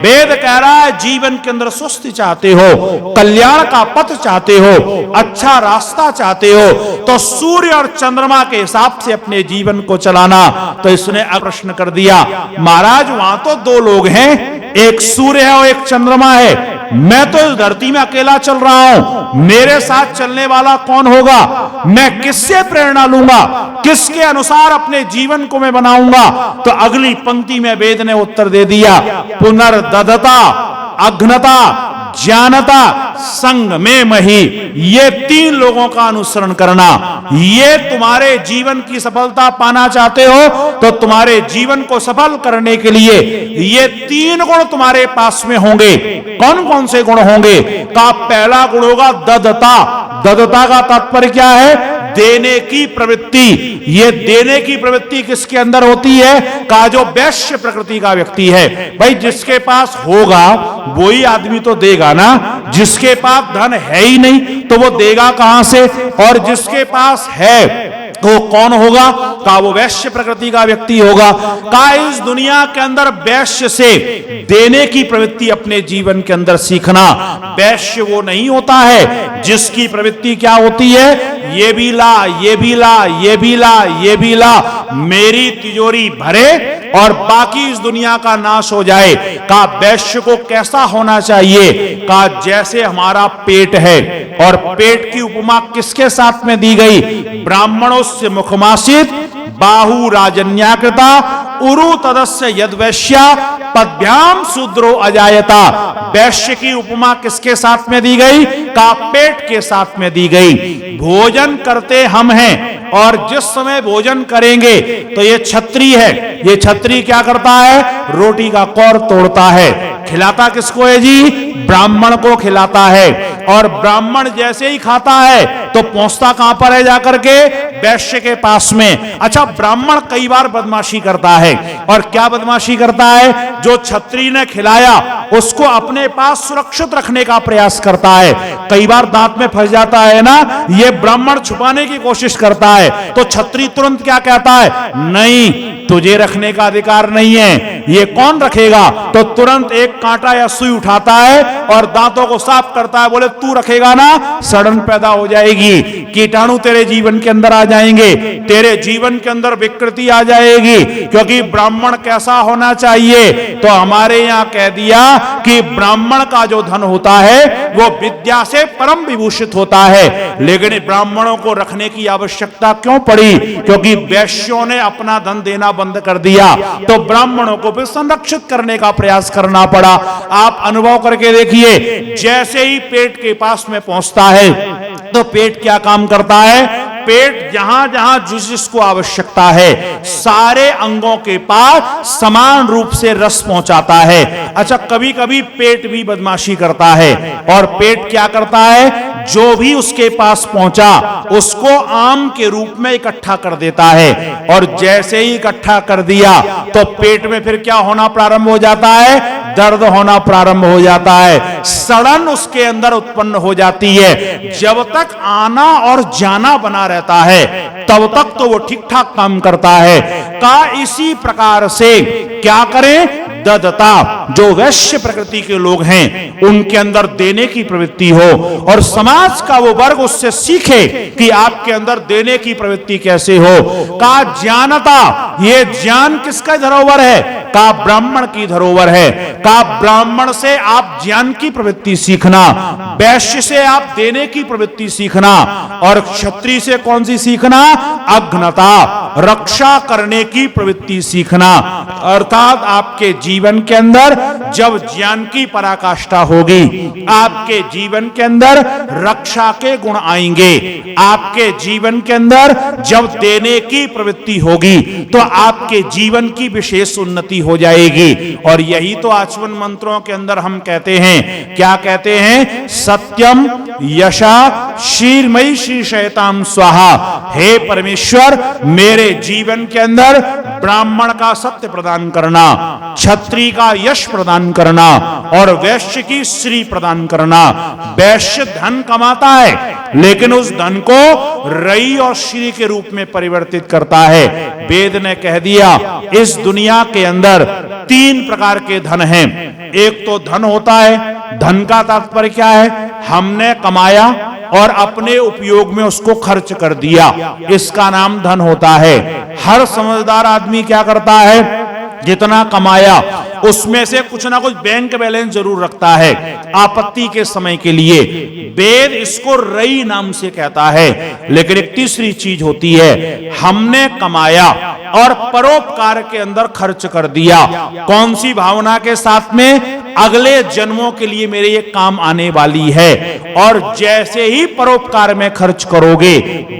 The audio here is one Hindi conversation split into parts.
वेद कह रहा है जीवन के अंदर स्वस्थ चाहते हो, कल्याण का पथ चाहते हो, अच्छा रास्ता चाहते हो, तो सूर्य और चंद्रमा के हिसाब से अपने जीवन को चलाना। तो इसने प्रश्न कर दिया, महाराज वहां तो दो लोग हैं, एक सूर्य है और एक चंद्रमा है, मैं तो इस धरती में अकेला चल रहा हूं, मेरे साथ चलने वाला कौन होगा? मैं किससे प्रेरणा लूंगा? किसके अनुसार अपने जीवन को मैं बनाऊंगा? तो अगली पंक्ति में वेद ने उत्तर दे दिया, पुनर्दधता, अघ्नता, ज्ञानता, संग में मही, ये तीन लोगों का अनुसरण करना। ये तुम्हारे जीवन की सफलता पाना चाहते हो तो तुम्हारे जीवन को सफल करने के लिए ये तीन गुण तुम्हारे पास में होंगे। कौन कौन से गुण होंगे? का पहला गुण होगा ददता। ददता का तात्पर्य क्या है? देने की प्रवृत्ति। ये देने की प्रवृत्ति किसके अंदर होती है? का जो वैश्य प्रकृति का व्यक्ति है। भाई जिसके पास होगा वही आदमी तो देगा ना, जिसके पास धन है ही नहीं तो वो देगा कहां से? और जिसके पास है वो कौन होगा? का वो वैश्य प्रकृति का व्यक्ति होगा। का इस दुनिया के अंदर वैश्य से देने की प्रवृत्ति अपने जीवन के अंदर सीखना। वैश्य वो नहीं होता है जिसकी प्रवृत्ति क्या होती है? ये भी ला, ये भी ला, ये भी ला, ये भी ला, मेरी तिजोरी भरे और बाकी इस दुनिया का नाश हो जाए। का वैश्य को कैसा होना चाहिए? का जैसे हमारा पेट है, और पेट की उपमा किसके साथ में दी गई? ब्राह्मणों से मुखमासित, बाहु राजन्याकृता, उरु तदस्य यद वैश्या, पद्भ्याम शूद्रो अजायता। वैश्य की उपमा किसके साथ में दी गई? का पेट के साथ में दी गई। भोजन करते हम हैं, और जिस समय भोजन करेंगे तो ये छत्री है, ये छत्री क्या करता है? रोटी का कौर तोड़ता है। खिलाता किसको है जी? ब्राह्मण को खिलाता है। और ब्राह्मण जैसे ही खाता है तो पहुंचता कहां पर है? जाकर के वैश्य के पास में। अच्छा, ब्राह्मण कई बार बदमाशी करता है, और क्या बदमाशी करता है? जो छत्री ने खिलाया उसको अपने पास सुरक्षित रखने का प्रयास करता है। कई बार दांत में फंस जाता है ना, ये ब्राह्मण छुपाने की कोशिश करता है, तो छत्री तुरंत क्या कहता है? नहीं, तुझे रखने का अधिकार नहीं है, ये कौन रखेगा? तो तुरंत एक कांटा या सुई उठाता है और दांतों को साफ करता है। बोले तू रखेगा ना, सड़न पैदा हो जाएगी, कीटाणु तेरे जीवन के अंदर आ जाएंगे, तेरे जीवन के अंदर विकृति आ जाएगी। क्योंकि ब्राह्मण कैसा होना चाहिए? तो हमारे यहां कह दिया कि ब्राह्मण का जो धन होता है वो विद्या से परम विभूषित होता है। लेकिन ब्राह्मणों को रखने की आवश्यकता क्यों पड़ी? क्योंकि वैश्यों ने अपना धन देना बंद कर दिया, तो ब्राह्मणों को भी संरक्षित करने का प्रयास करना पड़ा। आप अनुभव करके देखिए, जैसे ही पेट के पास में पहुंचता है तो पेट क्या काम करता है? पेट जहां जहां जिसको आवश्यकता है सारे अंगों के पास समान रूप से रस पहुंचाता है। अच्छा, कभी कभी पेट भी बदमाशी करता है, और पेट क्या करता है? जो भी उसके पास पहुंचा उसको आम के रूप में इकट्ठा कर देता है, और जैसे ही इकट्ठा कर दिया तो पेट में फिर क्या होना प्रारंभ हो जाता है? दर्द होना प्रारंभ हो जाता है, सड़न उसके अंदर उत्पन्न हो जाती है। जब तक आना और जाना बना रहता है तब तक तो वो ठीक ठाक काम करता है। का इसी प्रकार से क्या करें? ददता, जो वैश्य प्रकृति के लोग हैं उनके अंदर देने की प्रवृत्ति हो, और समाज का वो वर्ग उससे सीखे कि आपके अंदर देने की प्रवृत्ति कैसे हो। का ज्ञानता, ये ज्ञान किसका धरोहर है? का ब्राह्मण की धरोहर है। का ब्राह्मण से आप ज्ञान की प्रवृत्ति सीखना, वैश्य से आप देने की प्रवृत्ति सीखना, और क्षत्रिय से कौन सी सीखना? अघ्नता, रक्षा करने की प्रवृत्ति सीखना। अर्थात आपके जीवन के अंदर जब ज्ञान की पराकाष्ठा होगी, आपके जीवन के अंदर रक्षा के गुण आएंगे। आपके जीवन के अंदर जब देने की प्रवृत्ति होगी तो आपके जीवन की विशेष उन्नति हो जाएगी। और यही तो आचमन मंत्रों के अंदर हम कहते हैं। क्या कहते हैं? सत्यम यशा शीरमयी श्री शयताम स्वाहा। हे परमेश्वर, मेरे जीवन के अंदर ब्राह्मण का सत्य प्रदान करना, क्षत्रिय का यश प्रदान करना और वैश्य की श्री प्रदान करना। वैश्य धन कमाता है लेकिन उस धन को रई और श्री के रूप में परिवर्तित करता है। वेद ने कह दिया इस दुनिया के अंदर 3 प्रकार के धन हैं। एक तो धन होता है, धन का तात्पर्य क्या है? हमने कमाया और अपने उपयोग में उसको खर्च कर दिया, इसका नाम धन होता है। हर समझदार आदमी क्या करता है? जितना कमाया उसमें से कुछ ना कुछ बैंक बैलेंस जरूर रखता है आपत्ति के समय के लिए। वेद इसको रई नाम से कहता है। लेकिन एक तीसरी चीज होती है, हमने कमाया और परोपकार के अंदर खर्च कर दिया। कौन सी भावना के साथ में? अगले जन्मों के लिए मेरे ये काम आने वाली है। और जैसे ही परोपकार में खर्च करोगे,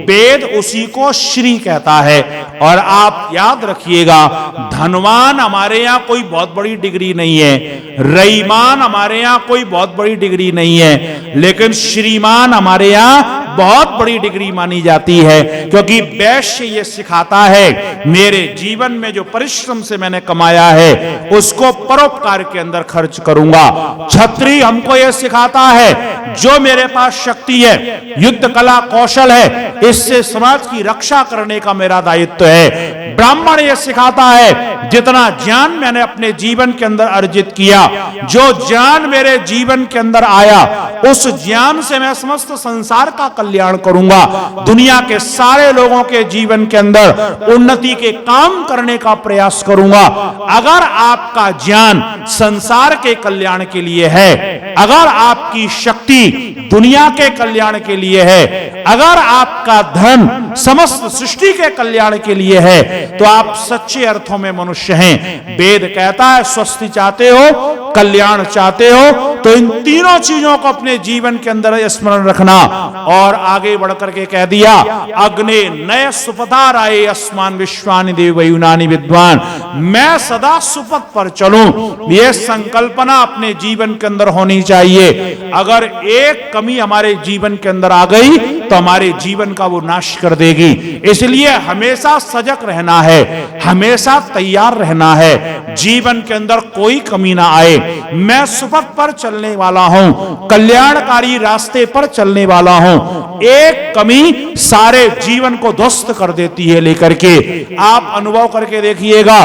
वेद उसी को श्री कहता है। और आप याद रखिएगा, धनवान हमारे यहाँ कोई बहुत बड़ी डिग्री नहीं है, रईमान हमारे यहाँ कोई बहुत बड़ी डिग्री नहीं है, लेकिन श्रीमान हमारे यहाँ बहुत बड़ी डिग्री मानी जाती है। क्योंकि वैश्य ये सिखाता है मेरे जीवन में जो परिश्रम से मैंने कमाया है उसको परोपकार के अंदर खर्च करूंगा। क्षत्रिय हमको यह सिखाता है जो मेरे पास शक्ति है, युद्ध कला कौशल है, इससे समाज की रक्षा करने का मेरा दायित्व है। ब्राह्मण यह सिखाता है जितना ज्ञान मैंने अपने जीवन के अंदर अर्जित किया, जो ज्ञान मेरे जीवन के अंदर आया, उस ज्ञान से मैं समस्त संसार का कल्याण करूंगा। दुनिया के सारे लोगों के जीवन के अंदर उन्नति के काम करने का प्रयास करूंगा। अगर आपका ज्ञान संसार के कल्याण के लिए है, अगर आपकी शक्ति दुनिया के कल्याण के लिए है, अगर आपका धन समस्त सृष्टि के कल्याण के लिए है, तो आप सच्चे अर्थों में मनुष्य हैं। वेद कहता है स्वस्थ चाहते हो, कल्याण चाहते हो, तो इन तीनों चीजों को अपने जीवन के अंदर स्मरण रखना। और आगे बढ़कर के कह दिया, अग्ने नय सुपथा राये अस्मान विश्वानि देव यूनानि विद्वान। मैं सदा सुपथ पर चलूं, यह संकल्पना अपने जीवन के अंदर होनी चाहिए। अगर एक कमी हमारे जीवन के अंदर आ गई तो हमारे जीवन का वो नाश कर देगी। इसलिए हमेशा सजग रहना है, हमेशा तैयार रहना है, जीवन के अंदर कोई कमी ना आए। मैं सुपथ पर चलने वाला हूं, कल्याणकारी रास्ते पर चलने वाला हूं। एक कमी सारे जीवन को ध्वस्त कर देती है लेकर के। आप अनुभव करके देखिएगा,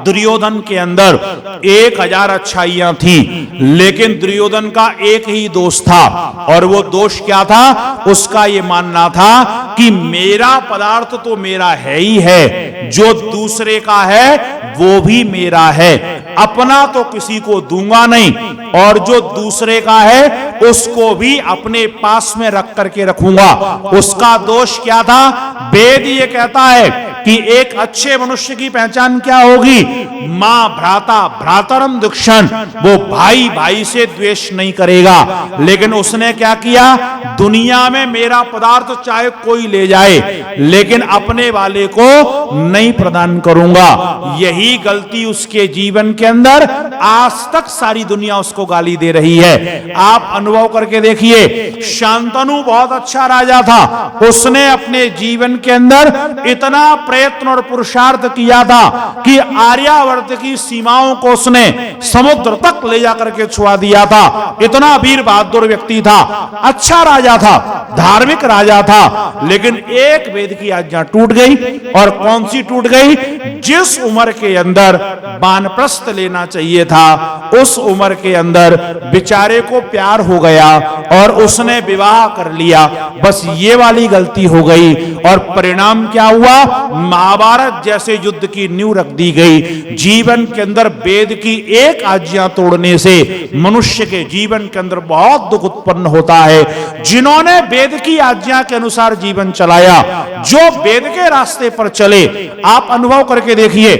दुर्योधन के अंदर 1000 अच्छाइयां थी, लेकिन दुर्योधन का एक ही दोष था। और वो दोष क्या था? उसका ये मानना था कि मेरा पदार्थ तो मेरा है ही है, जो दूसरे का है वो भी मेरा है, अपना तो किसी को दूंगा नहीं, और जो दूसरे का है उसको भी अपने पास में रख करके रखूंगा। उसका दोष क्या था? वेद ये कहता है कि एक अच्छे मनुष्य की पहचान क्या होगी? मां भ्राता भ्रातरम दुक्षण, वो भाई भाई से द्वेष नहीं करेगा। लेकिन उसने क्या किया? दुनिया में मेरा पदार्थ चाहे कोई ले जाए, लेकिन अपने वाले को नहीं प्रदान करूंगा। यही गलती उसके जीवन के अंदर आज तक सारी दुनिया उसको गाली दे रही है। आप अनुभव करके देखिए, शांतनु बहुत अच्छा राजा था, उसने अपने जीवन के अंदर इतना प्रयत्न और पुरुषार्थ किया था कि आर्यावर्त की सीमाओं को उसने समुद्र तक ले जाकर के छुआ दिया था। इतना वीर बहादुर व्यक्ति था, अच्छा राजा था, धार्मिक राजा था। लेकिन एक वेद की आज्ञा टूट गई। और कौन सी टूट गई? जिस उम्र के अंदर वानप्रस्थ लेना चाहिए था, उस उम्र के अंदर बेचारे को प्यार हो गया और उसने विवाह कर लिया। बस ये वाली गलती हो गई और परिणाम क्या हुआ? महाभारत जैसे युद्ध की नींव रख दी गई। जीवन के अंदर वेद की एक आज्ञा तोड़ने से मनुष्य के जीवन के अंदर बहुत दुख उत्पन्न होता है। जिन्होंने वेद की आज्ञा के अनुसार जीवन चलाया, जो वेद के रास्ते पर चले, आप अनुभव करके देखिए,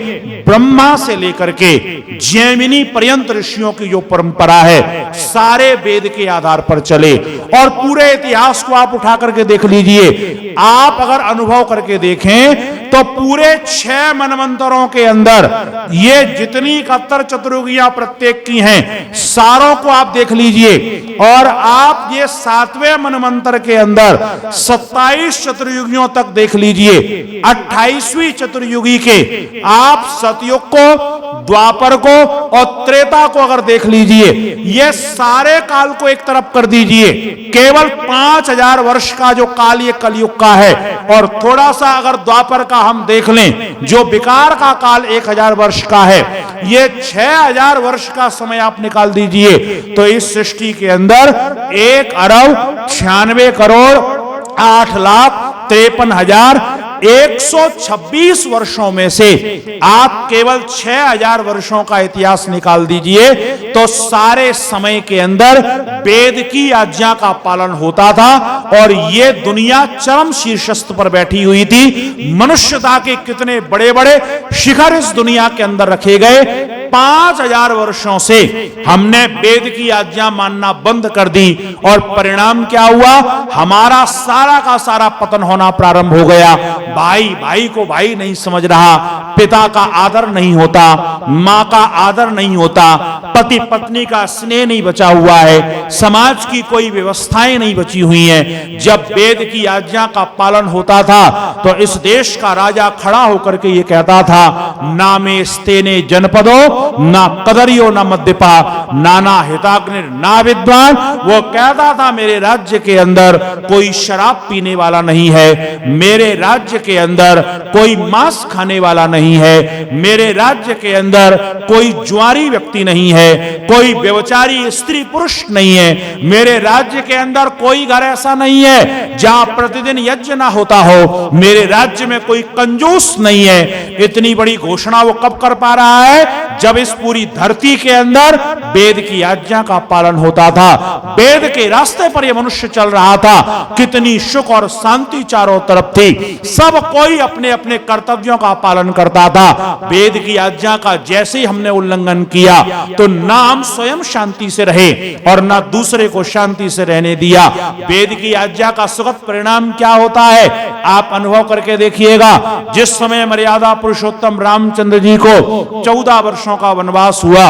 ब्रह्मा से लेकर के जैमिनी पर्यंत ऋषियों की जो परंपरा है, सारे वेद के आधार पर चले। और पूरे इतिहास को आप उठा करके देख लीजिए। आप अगर अनुभव करके देखें तो पूरे 6 मनवंतरों के अंदर ये जितनी 71 चतुर्युगियां प्रत्येक की हैं, सारों को आप देख लीजिए। और आप ये 7वें मनवंतर के अंदर 27 चतुर्युगियों तक देख लीजिए। 28वीं चतुर्युगी के आप सतयुग को, द्वापर को और त्रेता को अगर देख लीजिए, ये सारे काल को एक तरफ कर दीजिए। केवल 5000 वर्ष का जो काल ये कलयुग का है, और थोड़ा सा अगर द्वापर का हम देख लें, जो विकार का काल 1000 वर्ष का है, ये 6000 वर्ष का समय आप निकाल दीजिए। तो इस सृष्टि के अंदर 1,96,53,126 वर्षों में से आप केवल 6000 वर्षों का इतिहास निकाल दीजिए, तो सारे समय के अंदर वेद की आज्ञा का पालन होता था। और ये दुनिया चरम शीर्षस्थ पर बैठी हुई थी। मनुष्यता के कितने बड़े बड़े शिखर इस दुनिया के अंदर रखे गए। 5000 वर्षों से हमने वेद की आज्ञा मानना बंद कर दी, और परिणाम क्या हुआ? हमारा सारा का सारा पतन होना प्रारंभ हो गया। भाई भाई को भाई नहीं समझ रहा, पिता का आदर नहीं होता, मां का आदर नहीं होता, पति पत्नी का स्नेह नहीं बचा हुआ है, समाज की कोई व्यवस्थाएं नहीं बची हुई हैं। जब वेद की आज्ञा का पालन होता था तो इस देश का राजा खड़ा होकर के ये कहता था, नामे स्तेने जनपदो ना कदरियो ना मद्यपा नाना हिताग्नि ना विद्वान। वो कहता था मेरे राज्य के अंदर कोई शराब पीने वाला नहीं है, मेरे राज्य के अंदर कोई मांस खाने वाला नहीं है, मेरे राज्य के अंदर कोई जुआरी व्यक्ति नहीं है, कोई व्यभिचारी स्त्री पुरुष नहीं है, मेरे राज्य के अंदर कोई घर ऐसा नहीं है जहां प्रतिदिन यज्ञ ना होता हो, मेरे राज्य में कोई कंजूस नहीं है। इतनी बड़ी घोषणा वो कब कर पा रहा है? जब इस पूरी धरती के अंदर वेद की आज्ञा का पालन होता था, वेद के रास्ते पर यह मनुष्य चल रहा था। कितनी सुख और शांति चारों तरफ थी, सब कोई अपने अपने कर्तव्यों का पालन करता था। वेद की आज्ञा का जैसे ही हमने उल्लंघन किया तो ना हम स्वयं शांति से रहे और ना दूसरे को शांति से रहने दिया। वेद की आज्ञा का सुखद परिणाम क्या होता है आप अनुभव करके देखिएगा। जिस समय मर्यादा पुरुषोत्तम रामचंद्र जी को 14 वर्षों का वनवास हुआ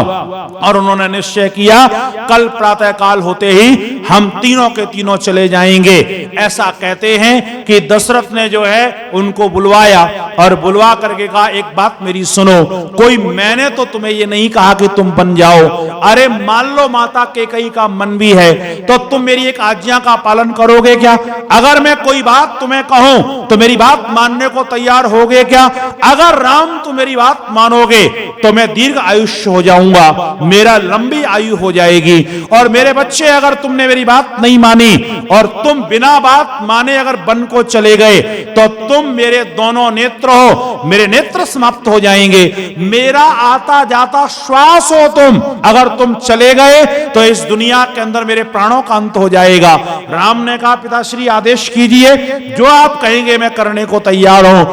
और उन्होंने निश्चय किया कल प्रातः काल होते ही हम तीनों के तीनों चले जाएंगे। ऐसा कहते हैं कि दशरथ ने जो है उनको बुलवाया और बुलवा करके कहा, एक बात मेरी सुनो, कोई मैंने तो तुम्हें ये नहीं कहा कि तुम बन जाओ, अरे मान लो माता कैकेयी का मन भी है तो तुम मेरी एक आज्ञा का पालन करोगे क्या? अगर मैं कोई बात तुम्हें कहूं तो मेरी बात मानने को तैयार होगे क्या? अगर राम तुम मेरी बात मानोगे तो मैं दीर्घ आयुष्य हो जाऊंगा, मेरा लंबी आयु हो जाएगी। और मेरे बच्चे अगर तुमने मेरी बात नहीं मानी और तुम बिना बात माने अगर वन को चले गए तो तुम मेरे दोनों नेत्र हो, मेरे नेत्र समाप्त हो जाएंगे, मेरा आता जाता श्वास हो तुम, अगर तुम चले गए तो इस दुनिया के अंदर मेरे प्राणों का अंत हो जाएगा। राम ने कहा पिताश्री आदेश कीजिए, जो आप कहेंगे मैं करने को तैयार हूं।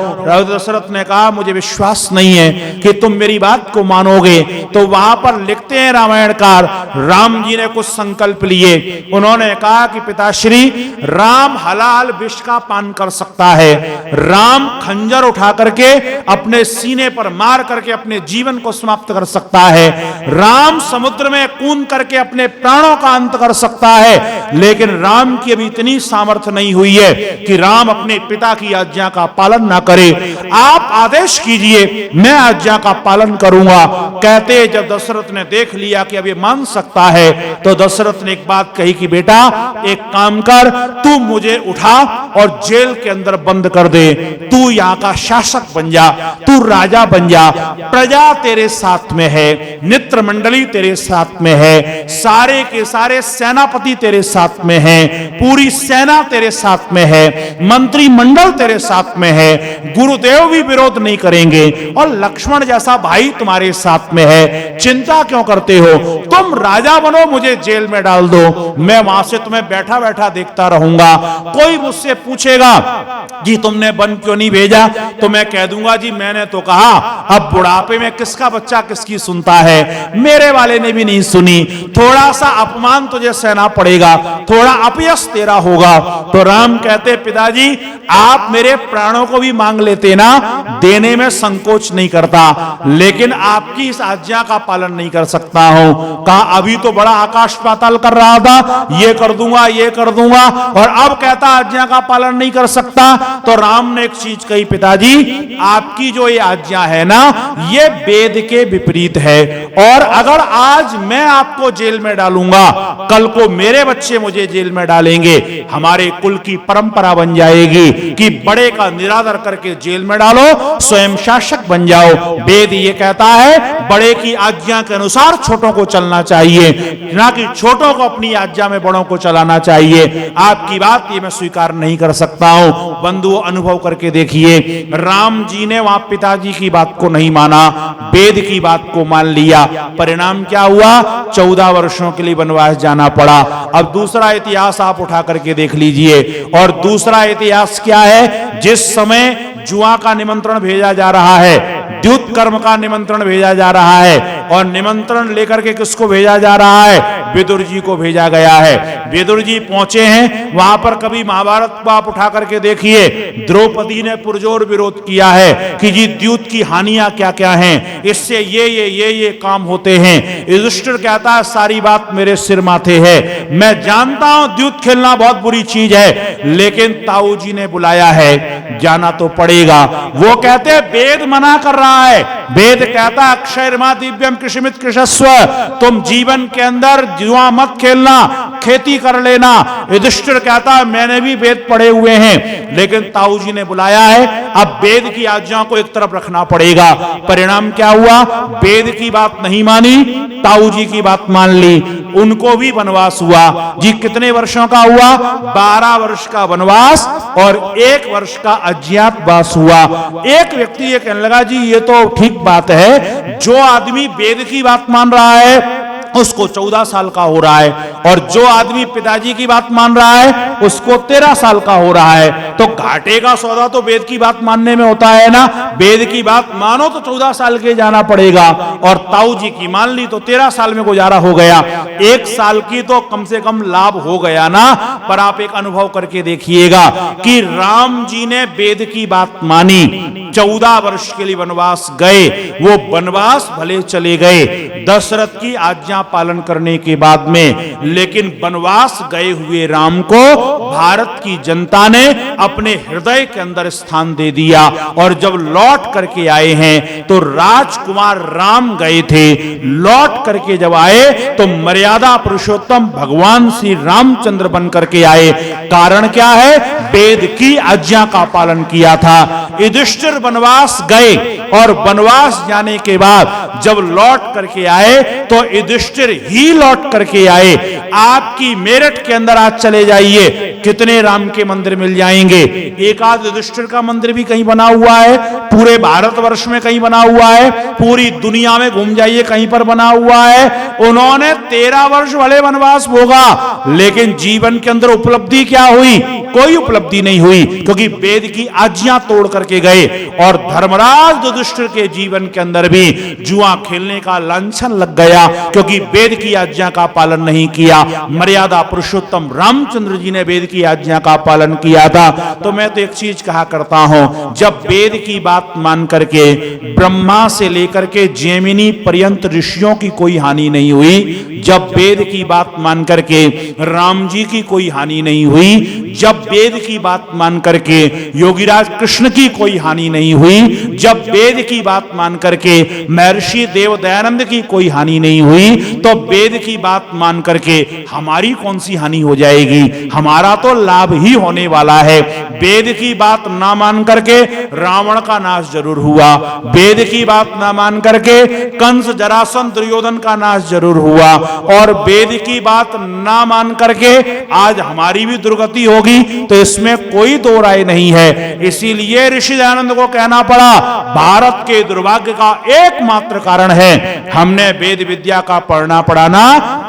दशरथ ने कहा मुझे विश्वास नहीं है कि तुम मेरी बात को मानोगे। तो वहां पर लिखते हैं रामायणकार, राम जी ने कुछ संकल्प लिए। उन्होंने कहा कि पिताश्री राम हलाल विष का पान कर सकता है, राम खंजर उठा करके अपने सीने पर मार करके अपने जीवन को समाप्त कर सकता है, राम समुद्र में कूद करके अपने प्राणों का अंत कर सकता है, लेकिन राम की अभी इतनी सामर्थ्य नहीं हुई है कि राम अपने पिता की आज्ञा का पालन ना करे। आप आदेश कीजिए मैं आज्ञा का पालन करूंगा। कहते जब दशरथ ने देख लिया कि अब ये मान सकता है तो दशरथ ने एक बात कही कि बेटा एक काम कर, तू मुझे उठा और जेल के अंदर बंद कर दे, तू यहाँ का शासक बन जा, तू राजा बन जा, प्रजा तेरे साथ में है, मित्र मंडली तेरे साथ में है, सारे के सारे सेनापति तेरे साथ में है, पूरी सेना तेरे साथ में है, मंत्री मंडल तेरे साथ में है, गुरुदेव भी विरोध नहीं करेंगे और लक्ष्मण जैसा भाई तुम्हारे साथ में है, चिंता क्यों करते हो? तुम राजा बनो, मुझे जेल में डाल दो, मैं वहां से तुम्हें बैठा बैठा देखता रहूंगा। कोई मुझसे पूछे पूछेगा जी तुमने वन क्यों नहीं भेजा, तो मैं कह दूंगा जी मैंने तो कहा, अब बुढ़ापे में किसका बच्चा किसकी सुनता है, मेरे वाले ने भी नहीं सुनी, थोड़ा सा अपमान तुझे सहना पड़ेगा, थोड़ा अपयश तेरा होगा। तो राम कहते पिताजी आप मेरे प्राणों को भी मांग लेते ना, देने में संकोच नहीं करता, लेकिन आपकी इस आज्ञा का पालन नहीं कर सकता हूं। कहा अभी तो बड़ा आकाश पाताल कर रहा था, ये कर दूंगा ये कर दूंगा, और अब कहता आज्ञा का पालन नहीं कर सकता। तो राम ने एक चीज कही पिताजी आपकी जो ये आज्ञा है ना ये वेद के विपरीत है, और अगर आज मैं आपको जेल में डालूंगा कल को मेरे बच्चे मुझे जेल में डालेंगे, हमारे कुल की परंपरा बन जाएगी कि बड़े का निरादर करके जेल में डालो, स्वयं शासक बन जाओ। वेद ये कहता है बड़े की आज्ञा के अनुसार छोटों को चलना चाहिए, ना कि छोटों को अपनी आज्ञा में बड़ों को चलाना चाहिए। आपकी बात ये मैं स्वीकार नहीं कर सकता हूं। बंधु अनुभव करके देखिए, राम जी ने वहां पिताजी की बात को नहीं माना, वेद की बात को मान लिया, परिणाम क्या हुआ, 14 वर्षों के लिए वनवास जाना पड़ा। अब दूसरा इतिहास आप उठा करके देख लीजिए, और दूसरा इतिहास क्या है, जिस समय जुआ का निमंत्रण भेजा जा रहा है, द्युत कर्म का निमंत्रण भेजा जा रहा है, और निमंत्रण लेकर के किसको भेजा जा रहा है, विदुर जी को भेजा गया है। विदुर जी पहुंचे हैं वहां पर, कभी महाभारत को आप उठा करके देखिए, द्रौपदी ने पुरजोर विरोध किया है कि जी द्युत की हानियां क्या क्या हैं, इससे ये काम होते हैं। युधिष्ठिर कहता है सारी बात मेरे सिर माथे है, मैं जानता हूं द्युत खेलना बहुत बुरी चीज है, लेकिन ताऊ जी ने बुलाया है जाना तो पड़ेगा। वो कहते हैं वेद मना कर रहा है, वेद कहता है अक्षयर्मा दिव्यम कृषिमित कृषस्व, तुम जीवन के अंदर जुआ मत खेलना, खेती कर लेना। युधिष्ठिर कहता है मैंने भी वेद पढ़े हुए हैं, लेकिन ताऊ जी ने बुलाया है, अब वेद की आज्ञा को एक तरफ रखना पड़ेगा। परिणाम क्या हुआ, वेद की बात नहीं मानी, ताऊ जी की बात मान ली, उनको भी वनवास हुआ। जी कितने वर्षों का हुआ, 12 वर्ष का वनवास और 1 वर्ष का अज्ञातवास हुआ। एक व्यक्ति ये कहने लगा जी ये तो ठीक बात है, जो आदमी वेद की बात मान रहा है उसको 14 साल का हो रहा है, और जो आदमी पिताजी की बात मान रहा है उसको 13 साल का हो रहा है। तो घाटे का सौदा तो वेद की बात मानने में होता है ना, वेद की बात मानो तो 14 साल के जाना पड़ेगा, और ताऊ जी की मान ली तो 13 साल में गुजारा हो गया। 1 साल की तो कम से कम लाभ हो गया ना। पर आप एक अनुभव करके देखिएगा कि राम जी ने वेद की बात मानी, 14 वर्ष के लिए वनवास गए, वो वनवास भले चले गए दशरथ की आज्ञा पालन करने के बाद में, लेकिन वनवास गए हुए राम को भारत की जनता ने अपने हृदय के अंदर स्थान दे दिया। और जब लौट करके आए हैं तो राजकुमार राम गए थे, लौट करके जब आए तो मर्यादा पुरुषोत्तम भगवान श्री रामचंद्र बन करके आए। कारण क्या है, वेद की आज्ञा का पालन किया था। युधिष्ठिर वनवास गए, और वनवास जाने के बाद जब लौट करके आए तो युधिष्ठिर ही लौट करके आए। आपकी मेरठ के अंदर आज चले जाइए, कितने राम के मंदिर मिल जाएंगे। एक आध युधिष्ठिर का मंदिर भी कहीं बना हुआ है, पूरे भारतवर्ष में कहीं बना हुआ है, पूरी दुनिया में घूम जाइए कहीं पर बना हुआ है। उन्होंने 13 वर्ष वाले वनवास भोगा, लेकिन जीवन के अंदर उपलब्धि क्या हुई, कोई उपलब्धि नहीं हुई, क्योंकि वेद की आज्ञा तोड़ करके गए। और धर्मराज युधिष्ठिर के जीवन के अंदर भी जुआ खेलने का लांछन लग गया, क्योंकि वेद की आज्ञा का पालन नहीं किया। मर्यादा पुरुषोत्तम रामचंद्र जी ने वेद की आज्ञा का पालन किया था। तो मैं तो एक चीज कहा करता हूं, जब वेद की बात मान करके ब्रह्मा से लेकर के जैमिनी पर्यंत ऋषियों की कोई हानि नहीं हुई, जब वेद की बात मान करके राम जी की कोई हानि नहीं हुई, जब वेद की बात मान करके योगीराज कृष्ण की कोई हानि नहीं हुई, जब वेद की बात मान करके महर्षि देव दयानंद की कोई हानि नहीं हुई, तो वेद की बात मान करके हमारी कौन सी हानि हो जाएगी, हमारा तो लाभ ही होने वाला है। वेद की बात ना मान करके रावण का नाश जरूर हुआ, वेद की बात ना मान करके कंस जरासंध दुर्योधन का नाश जरूर हुआ, और वेद की बात ना मान करके आज हमारी भी दुर्गति होगी, तो इसमें कोई दो राय नहीं है। इसीलिए ऋषि दयानंद को कहना पड़ा, भारत के दुर्भाग्य का एकमात्र कारण है हमने वेद विद्या का पढ़ना पढ़ाना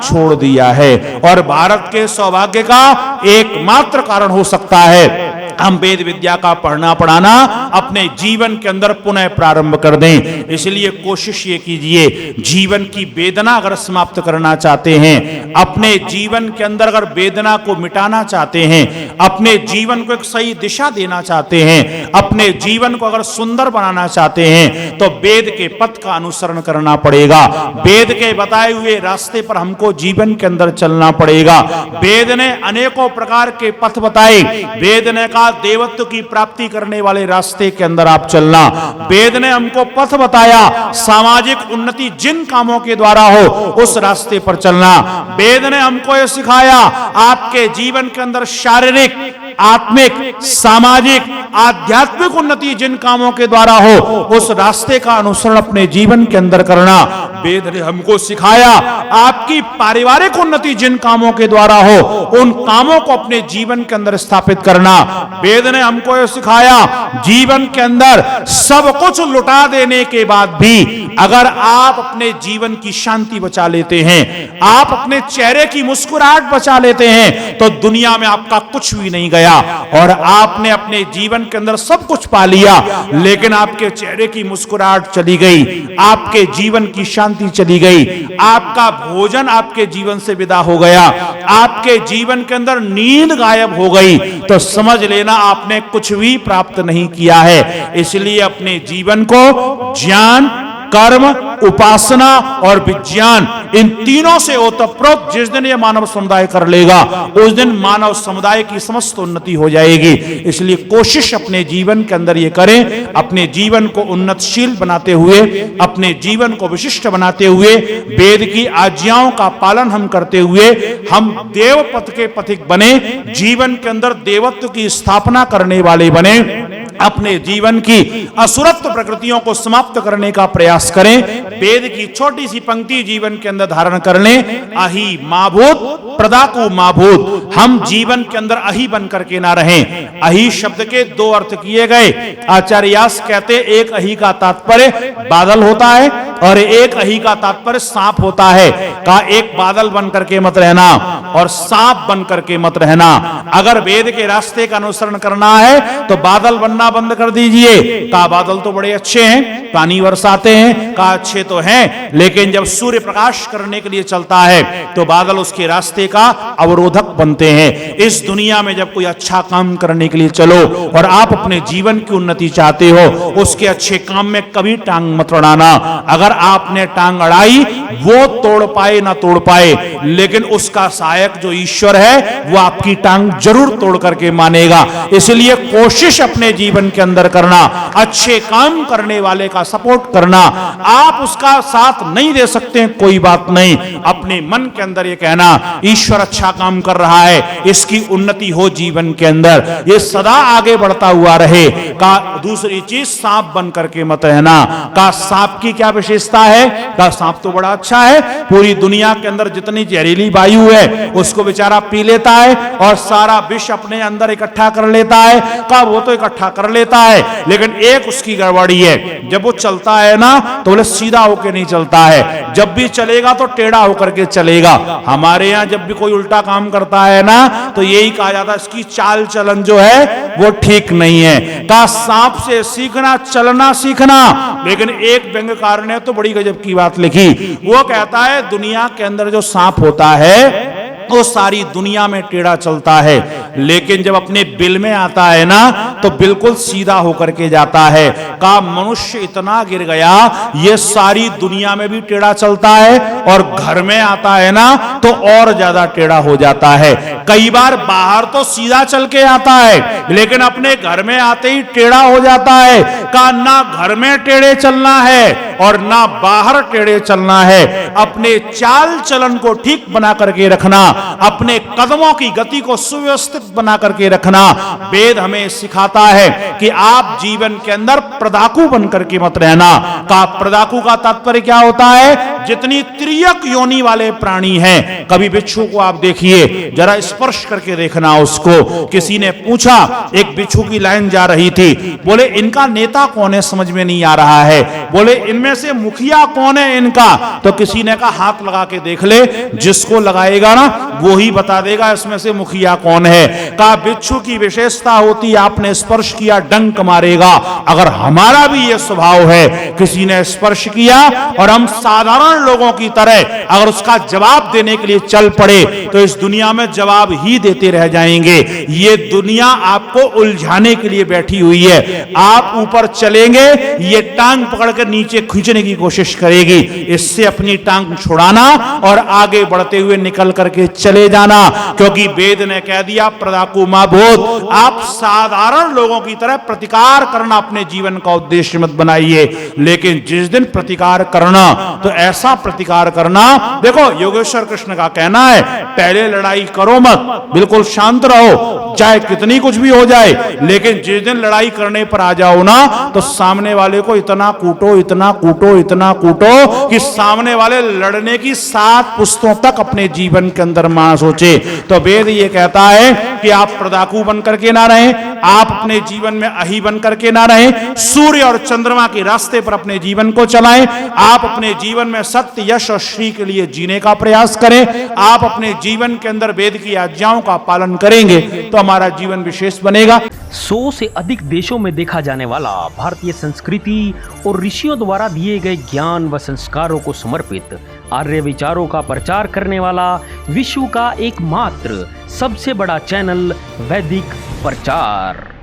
छोड़ दिया है, और भारत के सौभाग्य का एकमात्र कारण हो सकता है हम वेद विद्या का पढ़ना पढ़ाना अपने जीवन के अंदर पुनः प्रारंभ कर दें। इसलिए कोशिश ये कीजिए, जीवन की वेदना अगर समाप्त करना चाहते हैं, अपने जीवन के अंदर अगर वेदना को मिटाना चाहते हैं, अपने जीवन को एक सही दिशा देना चाहते हैं, अपने जीवन को अगर सुंदर बनाना चाहते हैं, तो वेद के पथ का अनुसरण करना पड़ेगा। वेद के बताए हुए रास्ते पर हमको जीवन के अंदर चलना पड़ेगा। वेद ने अनेकों प्रकार के पथ बताए। वेद ने कहा देवत्व की प्राप्ति करने वाले रास्ते के अंदर आप चलना। वेद ने हमको पथ बताया, सामाजिक उन्नति जिन कामों के द्वारा हो उस रास्ते पर चलना। वेद ने हमको यह सिखाया, आपके जीवन के अंदर शारीरिक, आत्मिक, सामाजिक, आध्यात्मिक उन्नति जिन कामों के द्वारा हो उस रास्ते का अनुसरण अपने जीवन के अंदर करना। वेद ने हमको सिखाया, आपकी पारिवारिक उन्नति जिन कामों के द्वारा हो उन कामों को अपने जीवन के अंदर स्थापित करना। वेद ने हमको यह सिखाया, जीवन के अंदर सब कुछ लुटा देने के बाद भी अगर आप अपने जीवन की शांति बचा लेते हैं, आप अपने चेहरे की मुस्कुराहट बचा लेते हैं, तो दुनिया में आपका कुछ भी नहीं गया और आपने अपने जीवन के अंदर सब कुछ पा लिया, लेकिन आपके चेहरे की मुस्कुराहट चली गई, आपके जीवन की शांति चली गई, आपका भोजन आपके जीवन से विदा हो गया, आपके जीवन के अंदर नींद गायब हो गई, तो समझ लेना आपने कुछ भी प्राप्त नहीं किया है। इसलिए अपने जीवन को ज्ञान, कर्म, उपासना और विज्ञान, इन तीनों से ओतप्रोत जिस दिन ये मानव समुदाय कर लेगा, उस दिन मानव समुदाय की समस्त उन्नति हो जाएगी। इसलिए कोशिश अपने जीवन के अंदर ये करें, अपने जीवन को उन्नतशील बनाते हुए, अपने जीवन को विशिष्ट बनाते हुए, वेद की आज्ञाओं का पालन हम करते हुए हम देव पथ के पथिक बने, जीवन के अंदर देवत्व की स्थापना करने वाले बने, अपने जीवन की असुरत्व प्रकृतियों को समाप्त करने का प्रयास करें। वेद की छोटी सी पंक्ति जीवन के अंदर धारण कर लें, अहि माभूत प्रदाकु माभूत। हम जीवन के अंदर अहि बन करके ना रहें। अहि शब्द के दो अर्थ किए गए। आचार्य व्यास कहते एक अहि का तात्पर्य बादल होता है और एक अहि का तात्पर्य सांप होता है। का एक बादल बन करके मत रहना और सांप बन करके मत रहना। अगर वेद के रास्ते का अनुसरण करना है तो बादल बनना बंद कर दीजिए। का बादल तो बड़े अच्छे हैं, पानी बरसाते हैं, का अच्छे तो हैं, लेकिन जब सूर्य प्रकाश करने के लिए चलता है तो बादल उसके रास्ते का अवरोधक बनते हैं। इस दुनिया में जब कोई अच्छा काम करने के लिए चलो और आप अपने जीवन की उन्नति चाहते हो, उसके अच्छे काम में कभी टांग मत अड़ाना। अगर आपने टांग अड़ाई, वो तोड़ पाए ना तोड़ पाए, लेकिन उसका सहायक जो ईश्वर है वो आपकी टांग जरूर तोड़ करके मानेगा। इसलिए कोशिश अपने जीवन के अंदर करना, अच्छे काम करने वाले का सपोर्ट करना। आप उसका साथ नहीं दे सकते, कोई बात नहीं, अपने मन के अंदर ये कहना ईश्वर अच्छा काम कर रहा है, इसकी उन्नति हो जीवन के अंदर, ये सदा आगे बढ़ता हुआ रहे। का दूसरी चीज, सांप बन करके मत रहना। का सांप की क्या विशेषता है? का सांप तो बड़ा अच्छा है, पूरी दुनिया के अंदर जितनी जहरीली वायु है उसको बेचारा पी लेता है और सारा विष अपने अंदर इकट्ठा कर लेता है। का वो तो इकट्ठा कर लेता है, लेकिन एक उसकी गड़बड़ी है, जब वो चलता है ना तो बोले सीधा होकर नहीं चलता है, जब भी चलेगा तो टेढ़ा होकर के चलेगा। हमारे यहाँ जब भी कोई उल्टा काम करता है ना तो यही कहा जाता है इसकी चाल चलन जो है वो ठीक नहीं है। का सांप से सीखना, चलना सीखना। लेकिन एक व्यंग्यकार ने तो बड़ी गजब की बात लिखी, वो कहता है दुनिया के अंदर जो सांप होता है वो सारी दुनिया में टेढ़ा चलता है, लेकिन जब अपने बिल में आता है ना तो बिल्कुल सीधा होकर के जाता है। का मनुष्य इतना गिर गया, ये सारी दुनिया में भी टेढ़ा चलता है और घर में आता है ना तो और ज्यादा टेढ़ा हो जाता है। कई बार बाहर तो सीधा चल के आता है, लेकिन अपने घर में आते ही टेढ़ा हो जाता है। का ना घर में टेढ़े चलना है और ना बाहर टेढ़े चलना है। अपने चाल चलन को ठीक बना करके रखना, अपने कदमों की गति को सुव्यवस्थित बना करके रखना। वेद हमें सिखाता है कि आप जीवन के अंदर प्रदाकु बन करके मत रहना। का प्रदाकु का तात्पर्य क्या होता है? जितनी त्रियक योनि वाले प्राणी हैं। कभी बिच्छू को आप देखिए, जरा स्पर्श करके देखना उसको। किसी ने पूछा, एक बिच्छू की लाइन जा रही थी, बोले इनका नेता कौन है समझ में नहीं आ रहा है, बोले इनमें से मुखिया कौन है इनका। तो किसी ने कहा हाथ लगा के देख ले, जिसको लगाएगा ना वो ही बता देगा इसमें से मुखिया कौन है। कहा बिच्छू की विशेषता होती, आपने स्पर्श किया डंक मारेगा। अगर हमारा भी ये स्वभाव है, किसी ने स्पर्श किया और हम साधारण लोगों की तरह अगर उसका जवाब देने के लिए चल पड़े तो इस दुनिया में जवाब ही देते रह जाएंगे। ये दुनिया आपको उलझाने के लिए बैठी हुई है। आप ऊपर चलेंगे, ये टांग पकड़कर नीचे खींचने की कोशिश करेगी। इससे अपनी टांग छुड़ाना और आगे बढ़ते हुए निकल करके चले जाना, क्योंकि वेद ने कह दिया प्रदाकु मां बोध, आप साधारण लोगों की तरह प्रतिकार करना अपने जीवन का उद्देश्य मत बनाइए। लेकिन जिस दिन प्रतिकार करना तो ऐसा प्रतिकार करना, देखो योगेश्वर कृष्ण का कहना है पहले लड़ाई करो मत, बिल्कुल शांत रहो, चाहे कितनी कुछ भी हो जाए, लेकिन जिस दिन लड़ाई करने पर आ जाओ ना तो सामने वाले को इतना कूटो, इतना कूटो, इतना कूटो कि सामने वाले लड़ने की 7 पुश्तों तक अपने जीवन के अंदर मां सोचे। तो वेद ये कहता है कि आप प्रदाकु बन करके ना रहें, आप अपने जीवन में अही बन करके ना रहें, सूर्य और चंद्रमा के रास्ते पर अपने जीवन को चलाएं। आप अपने जीवन में सत्य, यश और श्री के लिए जीने का प्रयास करें। आप अपने जीवन के अंदर वेद की आज्ञाओं का पालन करेंगे तो हमारा जीवन विशेष बनेगा। 100 से अधिक देशों में देखा जाने वाला भारतीय संस्कृति और ऋषियों द्वारा दिए गए ज्ञान व संस्कारों को समर्पित आर्य विचारों का प्रचार करने वाला विश्व का एकमात्र सबसे बड़ा चैनल वैदिक प्रचार।